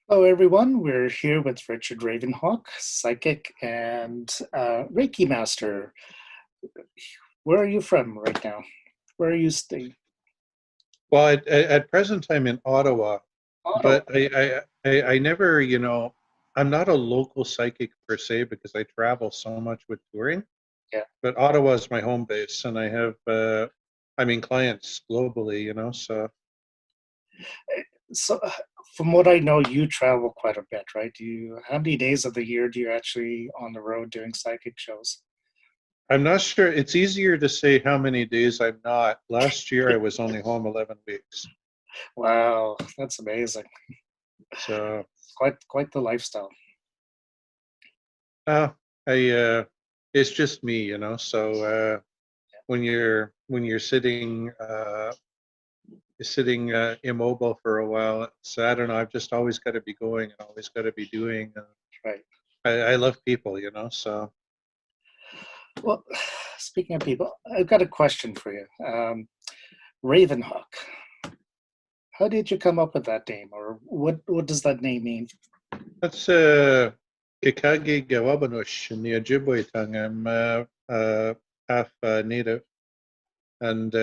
Hello, everyone. We're here with Richard Ravenhawke, psychic and Reiki master. Where are you from right now? Where are you staying? Well, at present I'm in Ottawa, Ottawa. but I never, I'm not a local psychic per se because I travel so much with touring. Yeah. But Ottawa is my home base, and I have, I mean, clients globally, so. So, from what I know, you travel quite a bit, right? How many days of the year do you actually on the road doing psychic shows? I'm not sure. It's easier to say how many days I'm not. Last year I was only home 11 weeks. Wow, that's amazing. So, Quite the lifestyle. uh, it's just me, So when you're sitting immobile for a while. So I don't know. I've just always got to be going and always got to be doing. Right. I love people, So Well, speaking of people, I've got a question for you. Ravenhawke. How did you come up with that name, or what does that name mean? that's Kikagi Gawabanush in the Ojibwe tongue. I'm half native, and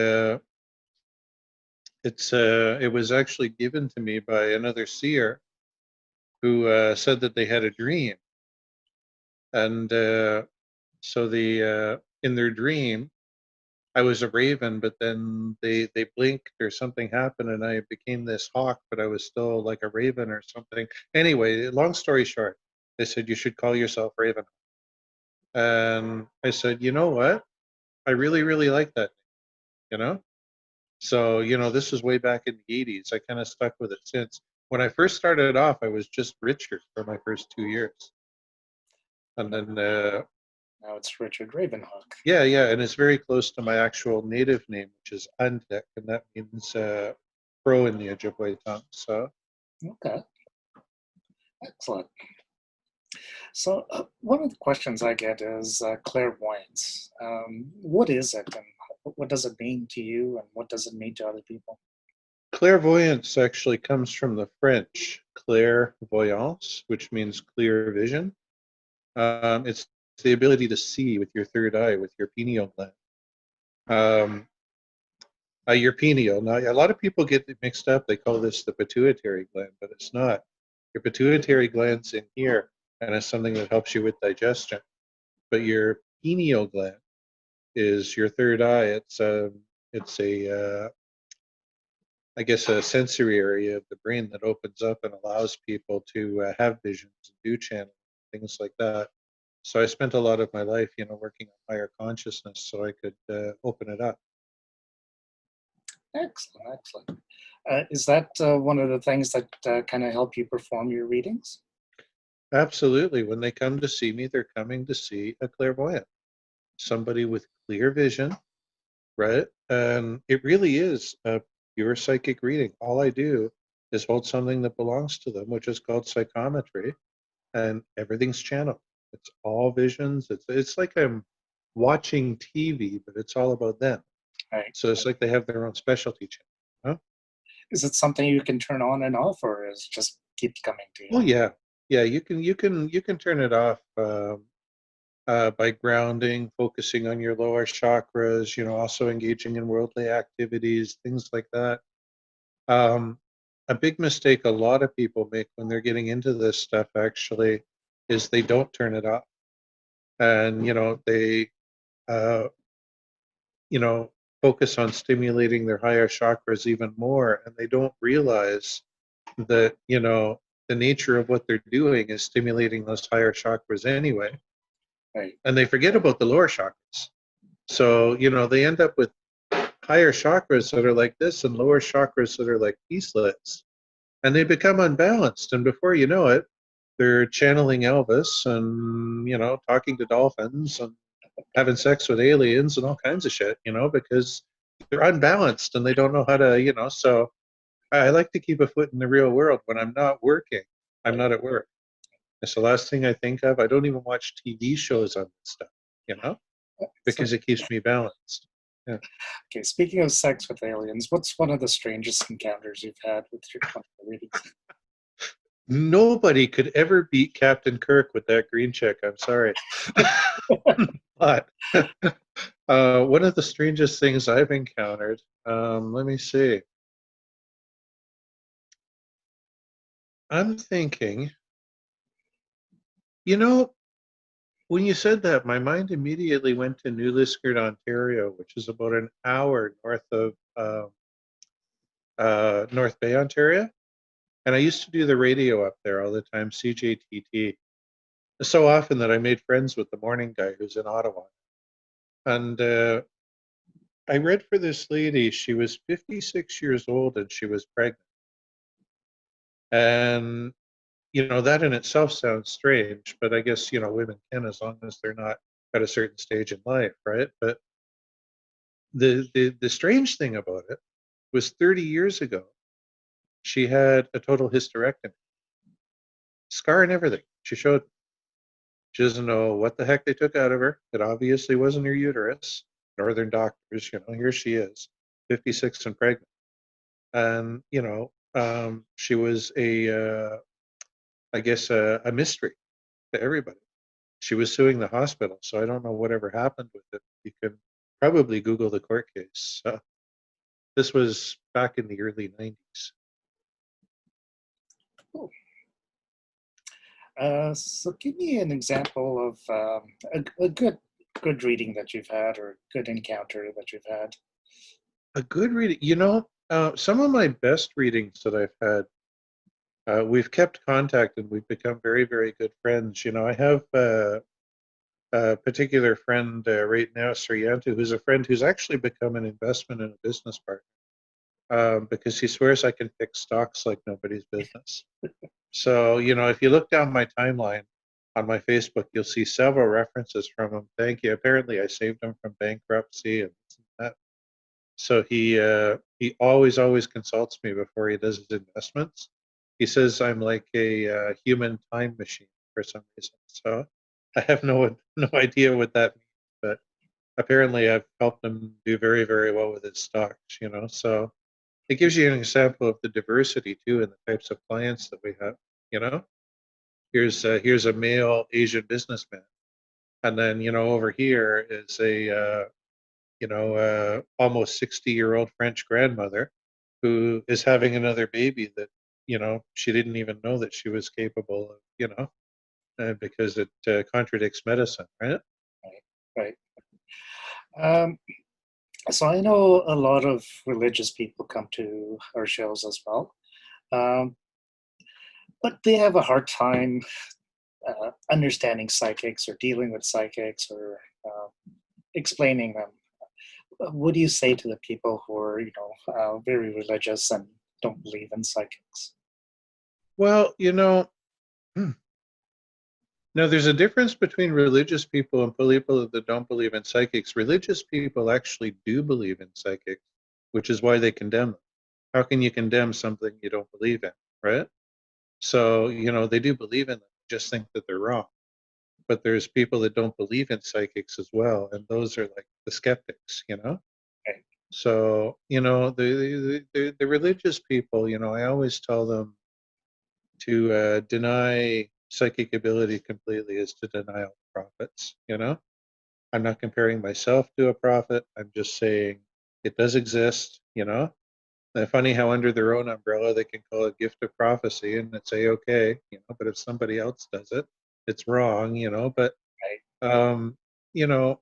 it was actually given to me by another seer who said that they had a dream, and so the in their dream I was a raven, but then they blinked or something happened, and I became this hawk, but I was still like a raven or something. Anyway, long story short, they said you should call yourself Raven, and I said, you know what? I really really like that, you know. So this was way back in the '80s. I kind of stuck with it since. When I first started off, I was just Richard for my first 2 years, and then Now it's Richard Ravenhawke. yeah, and it's very close to my actual native name, which is Antek, and that means pro in the Ojibwe tongue. So Okay, excellent. So one of the questions I get is clairvoyance. What is it, and what does it mean to you, and what does it mean to other people? clairvoyance actually comes from the French clairvoyance, which means clear vision. It's the ability to see with your third eye, with your pineal gland. Um, your pineal. Now, a lot of people get it mixed up. They call this the pituitary gland, but it's not. Your pituitary gland's in here, and it's something that helps you with digestion. But your pineal gland is your third eye. It's a I guess a sensory area of the brain that opens up and allows people to have visions and do channeling, things like that. So I spent a lot of my life, working on higher consciousness so I could open it up. Excellent, excellent. Is that one of the things that kind of help you perform your readings? Absolutely. When they come to see me, they're coming to see a clairvoyant, somebody with clear vision, right? And it really is a pure psychic reading. All I do is hold something that belongs to them, which is called psychometry, and everything's channeled. It's all visions. It's like I'm watching TV, but it's all about them. Right. So it's like they have their own specialty channel. Huh? Is it something you can turn on and off, or is it just keep coming to you? Well, yeah. You can turn it off by grounding, focusing on your lower chakras. Also engaging in worldly activities, things like that. Um, a big mistake a lot of people make when they're getting into this stuff actually is they don't turn it off, and they uh, you know focus on stimulating their higher chakras even more, and they don't realize that the nature of what they're doing is stimulating those higher chakras anyway, Right. and they forget about the lower chakras. So they end up with higher chakras that are like this and lower chakras that are like peacelets, and they become unbalanced, and before you know it, they're channeling Elvis and talking to dolphins and having sex with aliens and all kinds of shit, because they're unbalanced and they don't know how to, so I like to keep a foot in the real world. When I'm not working, I'm not at work. It's the last thing I think of. I don't even watch TV shows on this stuff, So, because it keeps me balanced. Yeah. Okay, speaking of sex with aliens, what's one of the strangest encounters you've had with your one of your readings? Nobody could ever beat Captain Kirk with that green check. I'm sorry. But one of the strangest things I've encountered, let me see. I'm thinking, you know, when you said that, my mind immediately went to New Liskeard, Ontario, which is about an hour north of North Bay, Ontario. And I used to do the radio up there all the time, CJTT, so often that I made friends with the morning guy who's in Ottawa. And I read for this lady. She was 56 years old and she was pregnant. And, that in itself sounds strange, but I guess, women can as long as they're not at a certain stage in life, right? But the strange thing about it was 30 years ago, she had a total hysterectomy, scar and everything. She showed She doesn't know what the heck they took out of her. It obviously wasn't her uterus. Northern doctors, here she is, 56 and pregnant. And, she was I guess, a mystery to everybody. She was suing the hospital, so I don't know whatever happened with it. You can probably Google the court case. This was back in the early 90s. Cool. So give me an example of a good reading that you've had or good encounter that you've had. A good reading, some of my best readings that I've had, we've kept contact and we've become very, very good friends. I have a particular friend right now, Suryantu, who's a friend who's actually become an investment and a business partner because he swears I can fix stocks like nobody's business. So, if you look down my timeline on my Facebook, you'll see several references from him. Thank you. Apparently, I saved him from bankruptcy and that. So he always consults me before he does his investments. He says I'm like a human time machine for some reason. So I have no idea what that means, but apparently I've helped him do very, very well with his stocks. So it gives you an example of the diversity too in the types of clients that we have. You know, here's a male Asian businessman, and then over here is a almost 60-year-old French grandmother who is having another baby that, she didn't even know that she was capable of, because it contradicts medicine, right? Right. Um, so I know a lot of religious people come to our shows as well, um, but they have a hard time understanding psychics or dealing with psychics or explaining them. What do you say to the people who are, very religious and don't believe in psychics? Well, now there's a difference between religious people and people that don't believe in psychics. Religious people actually do believe in psychics, which is why they condemn them. How can you condemn something you don't believe in, right? So, they do believe in them, just think that they're wrong. But there's people that don't believe in psychics as well, and those are like the skeptics. Right. So, the religious people, I always tell them to deny psychic ability completely is to deny all prophets. I'm not comparing myself to a prophet. I'm just saying it does exist. And funny how under their own umbrella they can call it gift of prophecy and it's a okay, but if somebody else does it, it's wrong. But Right. um, you know,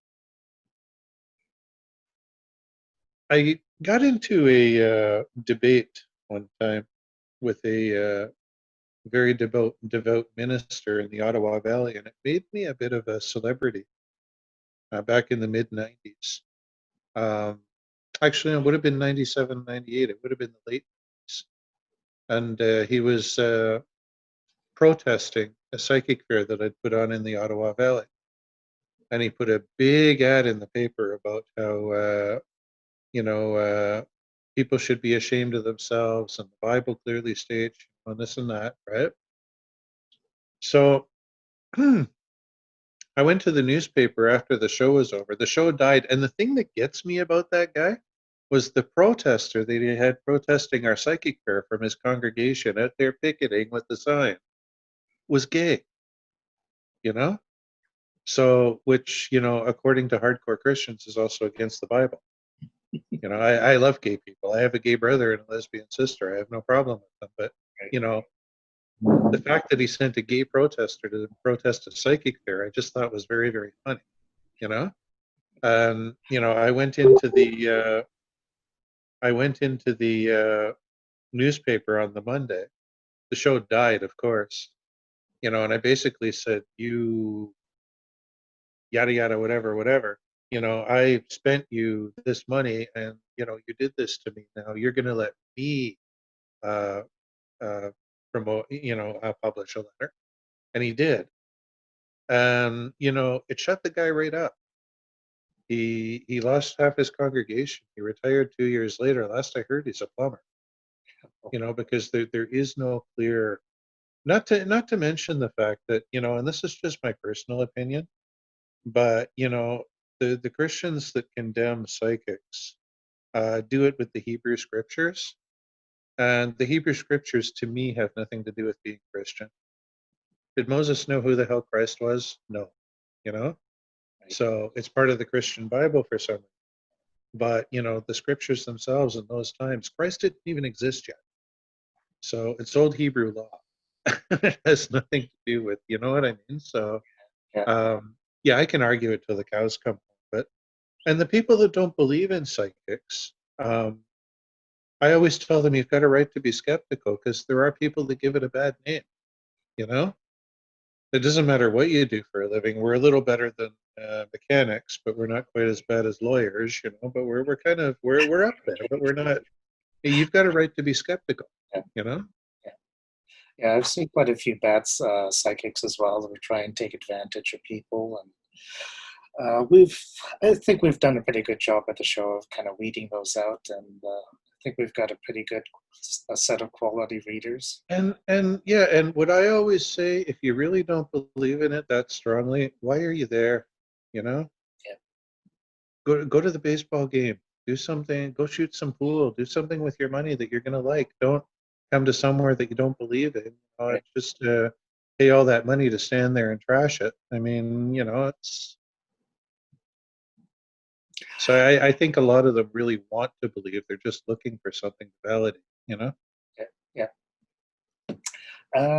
I got into a debate one time with a very devout minister in the Ottawa Valley, and it made me a bit of a celebrity back in the mid 90s. Um, Actually, it would have been 97, 98. It would have been the late 90s. And he was protesting a psychic fair that I'd put on in the Ottawa Valley. And he put a big ad in the paper about how, you know, uh, people should be ashamed of themselves and the Bible clearly states on this and that, right? So I went to the newspaper after the show was over. The show died, and the thing that gets me about that guy was the protester that he had protesting our psychic fair from his congregation out there picketing with the sign was gay, you know? So, which, according to hardcore Christians is also against the Bible. I love gay people. I have a gay brother and a lesbian sister. I have no problem with them. But, Right. you know, the fact that he sent a gay protester to protest a psychic fair, I just thought was very, very funny, you know? I went into the newspaper on the Monday. The show died, of course, and I basically said, you yada yada whatever whatever. I spent you this money, and you did this to me. Now you're going to let me uh, uh, promote, publish a letter, and he did. And it shut the guy right up. He lost half his congregation. He retired 2 years later. Last I heard, he's a plumber. Because there is no clear. Not to mention the fact that and this is just my personal opinion, but the Christians that condemn psychics do it with the Hebrew scriptures, and the Hebrew scriptures to me have nothing to do with being Christian. Did Moses know who the hell Christ was? No, you know. Right. So it's part of the Christian Bible for some reason. But the scriptures themselves in those times, Christ didn't even exist yet. So it's old Hebrew law. It has nothing to do with, you know what I mean? So Yeah. yeah, I can argue it till the cows come home. But and the people that don't believe in psychics, I always tell them you've got a right to be skeptical, because there are people that give it a bad name. It doesn't matter what you do for a living. We're a little better than mechanics, but we're not quite as bad as lawyers. But we're kind of we're up there, but we're not. You've got a right to be skeptical. Yeah. You know. Yeah. Yeah, I've seen quite a few bad psychics as well that try and take advantage of people, and I think we've done a pretty good job at the show of kind of weeding those out, and I think we've got a pretty good set of quality readers. And yeah, and what I always say, if you really don't believe in it that strongly, why are you there? You know, Yeah. go to the baseball game, do something, go shoot some pool, do something with your money that you're gonna like. Don't come to somewhere that you don't believe in. Right. Just pay all that money to stand there and trash it. I mean, it's. So I think a lot of them really want to believe. They're just looking for something to validate. Yeah. Yeah.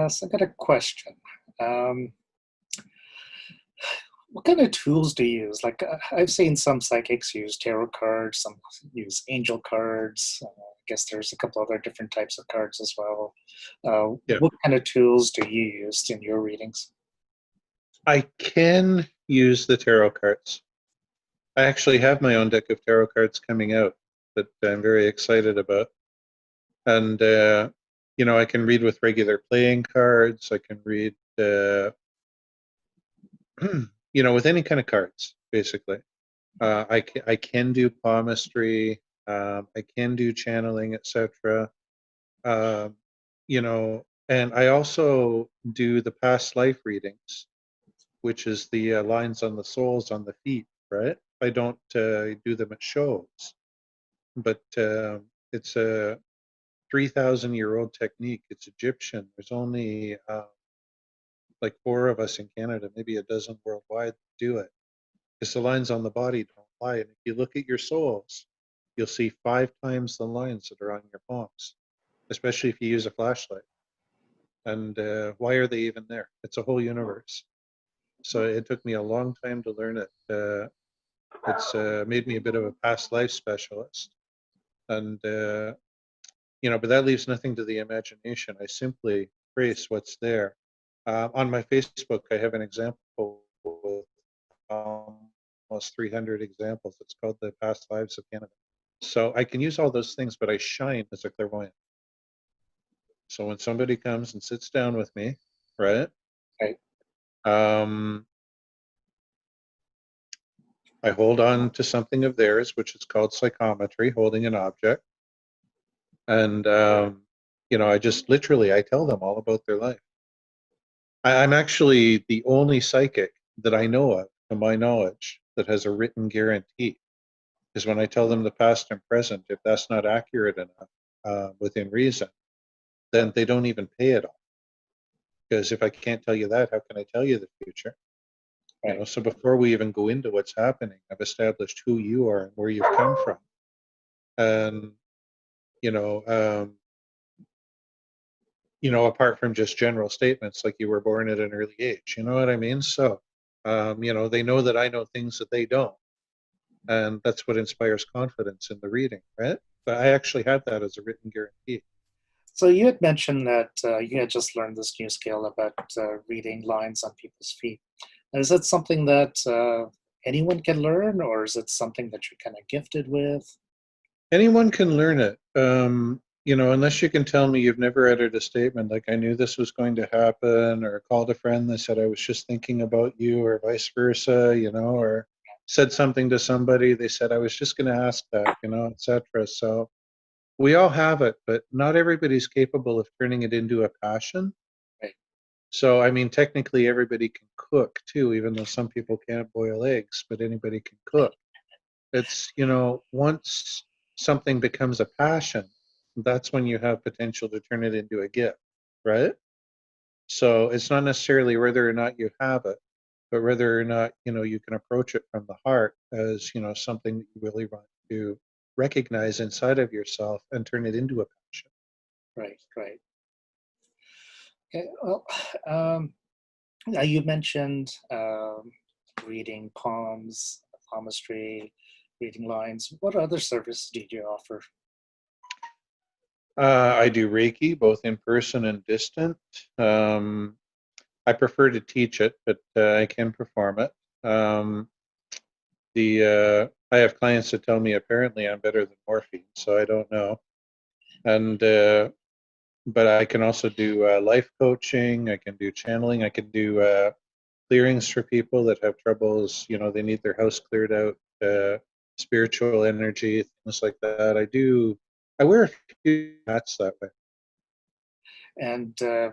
So I got a question. Um, what kind of tools do you use? Like I've seen some psychics use tarot cards, some use angel cards. I guess there's a couple other different types of cards as well. Yeah. What kind of tools do you use in your readings? I can use the tarot cards. I actually have my own deck of tarot cards coming out that I'm very excited about. And, I can read with regular playing cards. I can read, with any kind of cards, basically. I can do palmistry. I can do channeling, etc. And I also do the past life readings, which is the lines on the soles on the feet, right? I don't do them at shows, but it's a 3,000-year-old technique. It's Egyptian. There's only like 4 of us in Canada, maybe a dozen worldwide that do it, because the lines on the body don't lie. And if you look at your soles, you'll see 5 times the lines that are on your palms, especially if you use a flashlight. And why are they even there? It's a whole universe. So it took me a long time to learn it. It's made me a bit of a past life specialist. And, but that leaves nothing to the imagination. I simply trace what's there. On my Facebook, I have an example with almost 300 examples. It's called The Past Lives of Canada. So I can use all those things, but I shine as a clairvoyant. So when somebody comes and sits down with me, right? Right. I hold on to something of theirs, which is called psychometry, holding an object. And, I just literally, I tell them all about their life. I'm actually the only psychic that I know of, to my knowledge, that has a written guarantee. Because when I tell them the past and present, if that's not accurate enough within reason, then they don't even pay it all. Because if I can't tell you that, how can I tell you the future? You know, Right. so before we even go into what's happening, I've established who you are and where you've come from. And, you know, um, apart from just general statements like you were born at an early age, you know what I mean? So, they know that I know things that they don't. And that's what inspires confidence in the reading, right? But I actually had that as a written guarantee. So you had mentioned that you had just learned this new skill about reading lines on people's feet. Is that something that anyone can learn, or is it something that you're kind of gifted with? Anyone can learn it. Unless you can tell me you've never uttered a statement like I knew this was going to happen, or called a friend that said I was just thinking about you, or vice versa, or said something to somebody, they said I was just going to ask that, etc. So we all have it, but not everybody's capable of turning it into a passion. Right. So, I mean, technically everybody can cook too, even though some people can't boil eggs, but anybody can cook. It's, once something becomes a passion, that's when you have potential to turn it into a gift, right? So it's not necessarily whether or not you have it, but whether or not, you can approach it from the heart as, something that you really want to recognize inside of yourself and turn it into a passion. Right, right. Okay, well, um, now you mentioned reading poems, palmistry, reading lines. What other services do you offer? I do Reiki, both in person and distant. Um, I prefer to teach it, but I can perform it. I have clients that tell me apparently I'm better than morphine, so I don't know. And but I can also do life coaching. I can do channeling. I can do clearings for people that have troubles. They need their house cleared out. Spiritual energy, things like that. I wear a few hats that way. And do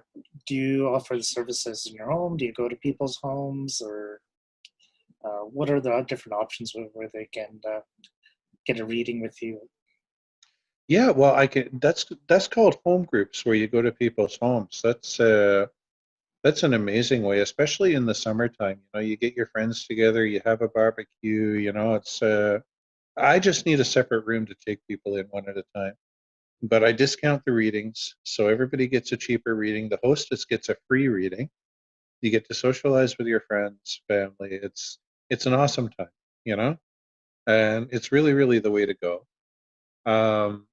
you offer the services in your home? Do you go to people's homes, or what are the different options where they can get a reading with you? Yeah, well, I can. That's called home groups, where you go to people's homes. That's an amazing way, especially in the summertime. You get your friends together, you have a barbecue. It's. I just need a separate room to take people in one at a time. But I discount the readings, so everybody gets a cheaper reading. The hostess gets a free reading. You get to socialize with your friends, family. It's an awesome time, and it's really, really the way to go. Um,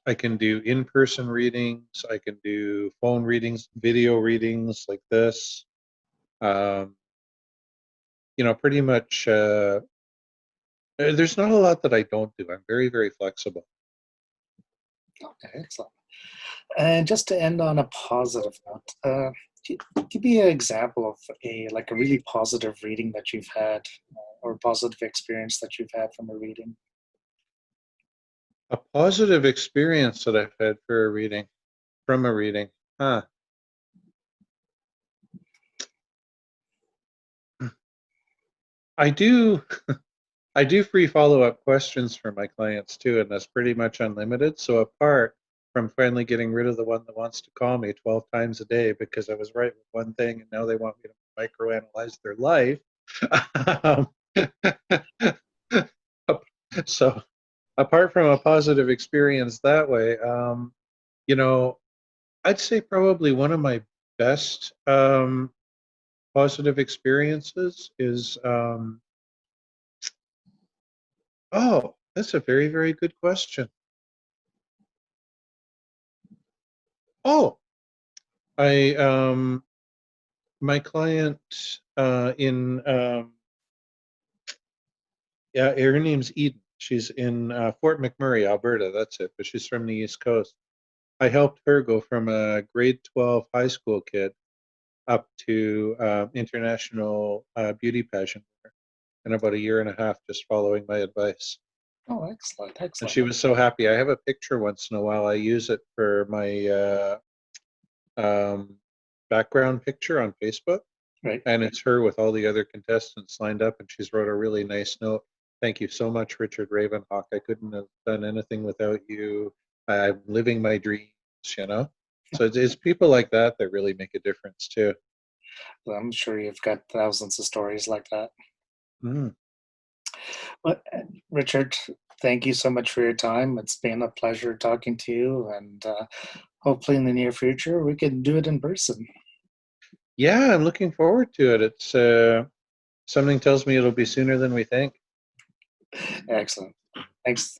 I can do in-person readings. I can do phone readings, video readings like this. Um, pretty much. There's not a lot that I don't do. I'm very, very flexible. Okay, excellent. And just to end on a positive note, give me an example of a really positive reading that you've had, or positive experience that you've had from a reading. A positive experience that I've had for a reading, from a reading. Huh. I do. I do free follow-up questions for my clients too, and that's pretty much unlimited. So apart from finally getting rid of the one that wants to call me 12 times a day because I was right with one thing and now they want me to microanalyze their life. um, so apart from a positive experience that way, you know, I'd say probably one of my best positive experiences is oh, that's a very, very good question. Oh, I my client in yeah, her name's Eden. She's in Fort McMurray, Alberta. That's it, but she's from the East Coast. I helped her go from a grade 12 high school kid up to international beauty pageant in about a year and a half, just following my advice. Oh, excellent, And excellent. she was so happy. I have a picture once in a while. I use it for my um, background picture on Facebook. Right. And it's her with all the other contestants lined up, and she's wrote a really nice note. Thank you so much, Richard Ravenhawke. I couldn't have done anything without you. I'm living my dreams, you know? So it's people like that that really make a difference too. I'm sure you've got thousands of stories like that. Mm. But Richard, thank you so much for your time. It's been a pleasure talking to you, and hopefully in the near future we can do it in person. Yeah, I'm looking forward to it. It's something tells me it'll be sooner than we think. Excellent. Thanks.